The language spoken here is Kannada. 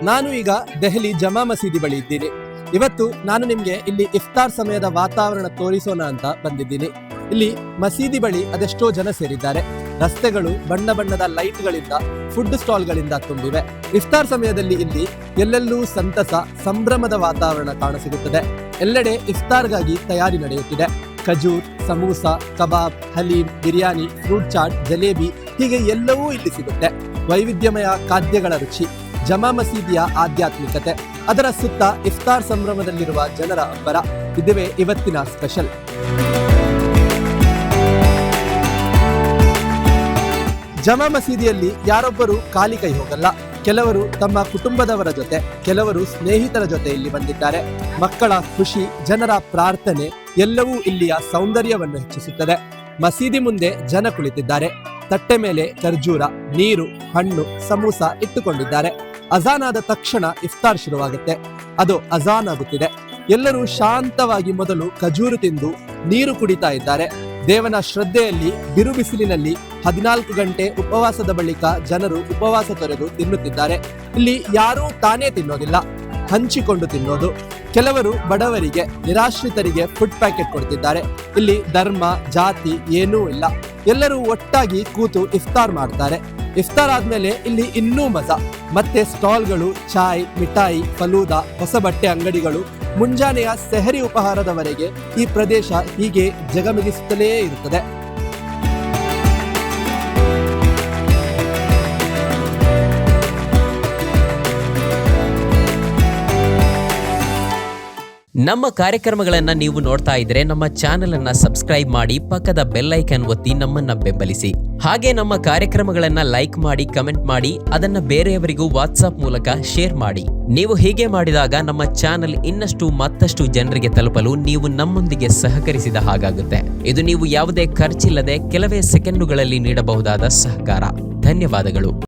ನಾನು ಈಗ ದೆಹಲಿ ಜಮಾ ಮಸೀದಿ ಬಳಿ ಇದ್ದೀನಿ. ಇವತ್ತು ನಾನು ನಿಮ್ಗೆ ಇಲ್ಲಿ ಇಫ್ತಾರ್ ಸಮಯದ ವಾತಾವರಣ ತೋರಿಸೋಣ ಅಂತ ಬಂದಿದ್ದೀನಿ. ಇಲ್ಲಿ ಮಸೀದಿ ಬಳಿ ಅದೆಷ್ಟೋ ಜನ ಸೇರಿದ್ದಾರೆ. ರಸ್ತೆಗಳು ಬಣ್ಣ ಬಣ್ಣದ ಲೈಟ್ಗಳಿಂದ, ಫುಡ್ ಸ್ಟಾಲ್ಗಳಿಂದ ತುಂಬಿವೆ. ಇಫ್ತಾರ್ ಸಮಯದಲ್ಲಿ ಇಲ್ಲಿ ಎಲ್ಲೆಲ್ಲೂ ಸಂತಸ, ಸಂಭ್ರಮದ ವಾತಾವರಣ ಕಾಣಸಿಗುತ್ತದೆ. ಎಲ್ಲೆಡೆ ಇಫ್ತಾರ್ಗಾಗಿ ತಯಾರಿ ನಡೆಯುತ್ತಿದೆ. ಖಜೂರ್, ಸಮೂಸ, ಕಬಾಬ್, ಹಲೀಂ, ಬಿರಿಯಾನಿ, ಫ್ರೂಟ್ ಚಾಟ್, ಜಲೇಬಿ ಹೀಗೆ ಎಲ್ಲವೂ ಇಲ್ಲಿ ಸಿಗುತ್ತೆ. ವೈವಿಧ್ಯಮಯ ಖಾದ್ಯಗಳ ರುಚಿ, ಜಮಾ ಮಸೀದಿಯ ಆಧ್ಯಾತ್ಮಿಕತೆ, ಅದರ ಸುತ್ತ ಇಫ್ತಾರ್ ಸಂಭ್ರಮದಲ್ಲಿರುವ ಜನರ ಅಬ್ಬರ ಇದುವೇ ಇವತ್ತಿನ ಸ್ಪೆಷಲ್. ಜಮಾ ಮಸೀದಿಯಲ್ಲಿ ಯಾರೊಬ್ಬರು ಖಾಲಿ ಕೈ ಹೋಗಲ್ಲ. ಕೆಲವರು ತಮ್ಮ ಕುಟುಂಬದವರ ಜೊತೆ, ಕೆಲವರು ಸ್ನೇಹಿತರ ಜೊತೆ ಇಲ್ಲಿ ಬಂದಿದ್ದಾರೆ. ಮಕ್ಕಳ ಖುಷಿ, ಜನರ ಪ್ರಾರ್ಥನೆ ಎಲ್ಲವೂ ಇಲ್ಲಿಯ ಸೌಂದರ್ಯವನ್ನು ಹೆಚ್ಚಿಸುತ್ತದೆ. ಮಸೀದಿ ಮುಂದೆ ಜನ ಕುಳಿತಿದ್ದಾರೆ. ತಟ್ಟೆ ಮೇಲೆ ಖರ್ಜೂರ, ನೀರು, ಹಣ್ಣು, ಸಮೂಸ ಇಟ್ಟುಕೊಂಡಿದ್ದಾರೆ. ಅಜಾನ್ ಆದ ತಕ್ಷಣ ಇಫ್ತಾರ್ ಶುರುವಾಗುತ್ತೆ. ಅದು ಅಜಾನ್ ಆಗುತ್ತಿದೆ. ಎಲ್ಲರೂ ಶಾಂತವಾಗಿ ಮೊದಲು ಖಜೂರು ತಿಂದು ನೀರು ಕುಡಿತಾ ಇದ್ದಾರೆ. ದೇವನ ಶ್ರದ್ಧೆಯಲ್ಲಿ ಬಿರು ಬಿಸಿಲಿನಲ್ಲಿ 14 ಗಂಟೆ ಉಪವಾಸದ ಬಳಿಕ ಜನರು ಉಪವಾಸ ತೊರೆದು ತಿನ್ನುತ್ತಿದ್ದಾರೆ. ಇಲ್ಲಿ ಯಾರೂ ತಾನೇ ತಿನ್ನೋದಿಲ್ಲ, ಹಂಚಿಕೊಂಡು ತಿನ್ನೋದು. ಕೆಲವರು ಬಡವರಿಗೆ, ನಿರಾಶ್ರಿತರಿಗೆ ಫುಡ್ ಪ್ಯಾಕೆಟ್ ಕೊಡ್ತಿದ್ದಾರೆ. ಇಲ್ಲಿ ಧರ್ಮ, ಜಾತಿ ಏನೂ ಇಲ್ಲ. ಎಲ್ಲರೂ ಒಟ್ಟಾಗಿ ಕೂತು ಇಫ್ತಾರ್ ಮಾಡ್ತಾರೆ. ಇಫ್ತಾರ್ ಆದ್ಮೇಲೆ ಇಲ್ಲಿ ಇನ್ನೂ ಮಜಾ. ಮತ್ತೆ ಸ್ಟಾಲ್ಗಳು, ಚಾಯ್, ಮಿಠಾಯಿ, ಫಲೂದಾ, ಹೊಸ ಬಟ್ಟೆ ಅಂಗಡಿಗಳು, ಮುಂಜಾನೆಯ ಸೆಹರಿ ಉಪಹಾರದವರೆಗೆ ಈ ಪ್ರದೇಶ ಹೀಗೆ ಜಗಮಗಿಸುತ್ತಲೇ ಇರುತ್ತದೆ. ನಮ್ಮ ಕಾರ್ಯಕ್ರಮಗಳನ್ನ ನೀವು ನೋಡ್ತಾ ಇದ್ರೆ ನಮ್ಮ ಚಾನೆಲ್ ಅನ್ನ ಸಬ್ಸ್ಕ್ರೈಬ್ ಮಾಡಿ, ಪಕ್ಕದ ಬೆಲ್ ಐಕಾನ್ ಒತ್ತಿ ನಮ್ಮನ್ನ ಬೆಂಬಲಿಸಿ. ಹಾಗೆ ನಮ್ಮ ಕಾರ್ಯಕ್ರಮಗಳನ್ನ ಲೈಕ್ ಮಾಡಿ, ಕಮೆಂಟ್ ಮಾಡಿ, ಅದನ್ನ ಬೇರೆಯವರಿಗೂ ವಾಟ್ಸ್ಆಪ್ ಮೂಲಕ ಶೇರ್ ಮಾಡಿ. ನೀವು ಹೀಗೆ ಮಾಡಿದಾಗ ನಮ್ಮ ಚಾನೆಲ್ ಇನ್ನಷ್ಟು ಮತ್ತಷ್ಟು ಜನರಿಗೆ ತಲುಪಲು ನೀವು ನಮ್ಮೊಂದಿಗೆ ಸಹಕರಿಸಿದ ಹಾಗಾಗುತ್ತೆ. ಇದು ನೀವು ಯಾವುದೇ ಖರ್ಚಿಲ್ಲದೆ ಕೆಲವೇ ಸೆಕೆಂಡುಗಳಲ್ಲಿ ನೀಡಬಹುದಾದ ಸಹಕಾರ. ಧನ್ಯವಾದಗಳು.